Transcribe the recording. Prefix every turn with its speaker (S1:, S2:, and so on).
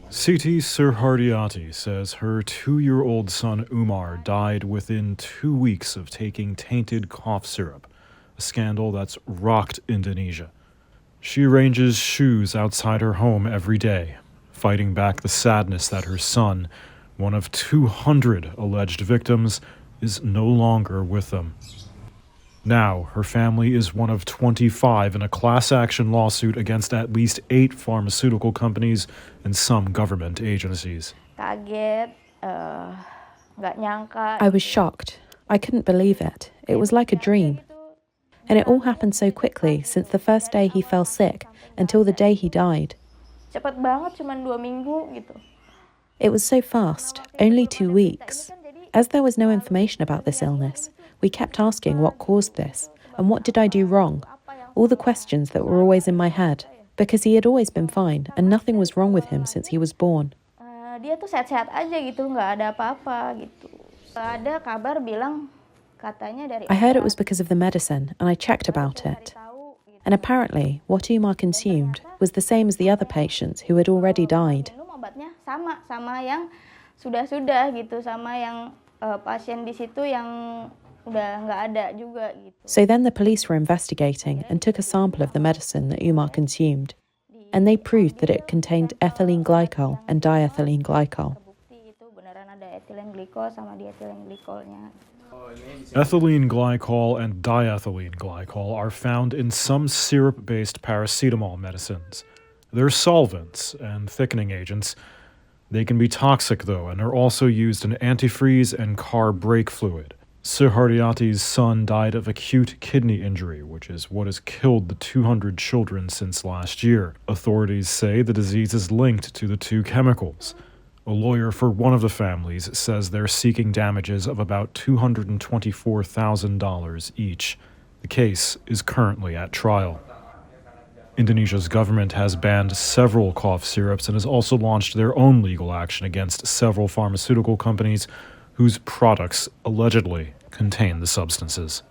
S1: Siti Surhardiyati says her 2-year-old son Umar died within 2 weeks of taking tainted cough syrup, a scandal that's rocked Indonesia. She arranges shoes outside her home every day, fighting back the sadness that her son, one of 200 alleged victims, is no longer with them. Now, her family is one of 25 in a class action lawsuit against at least 8 pharmaceutical companies and some government agencies.
S2: I
S3: was shocked. I couldn't believe it. It was like a dream. And it all happened so quickly since the first day he fell sick until the day he died.
S2: Cepet banget, cuman 2 minggu gitu.
S3: It was so fast, only 2 weeks. As there was no information about this illness, we kept asking what caused this and what did I do wrong? All the questions that were always in my head, because he had always been fine and nothing was wrong with him since he was born.
S2: Dia tuh sehat-sehat aja gitu, nggak ada apa-apa gitu. Ada kabar bilang katanya dari
S3: I heard it was because of the medicine and I checked about it. And apparently, what Umar consumed was the same as the other patients who had already died.
S2: Obatnya sama yang sudah gitu, sama yang pasien di situ yang udah nggak ada juga gitu.
S3: So then the police were investigating and took a sample of the medicine that Umar consumed. And they proved that it contained ethylene glycol and diethylene glycol.
S1: Ethylene glycol and diethylene glycol are found in some syrup-based paracetamol medicines. They're solvents and thickening agents. They can be toxic, though, and are also used in antifreeze and car brake fluid. Surhardiyati's son died of acute kidney injury, which is what has killed the 200 children since last year. Authorities say the disease is linked to the 2 chemicals. A lawyer for one of the families says they're seeking damages of about $224,000 each. The case is currently at trial. Indonesia's government has banned several cough syrups and has also launched their own legal action against several pharmaceutical companies whose products allegedly contain the substances.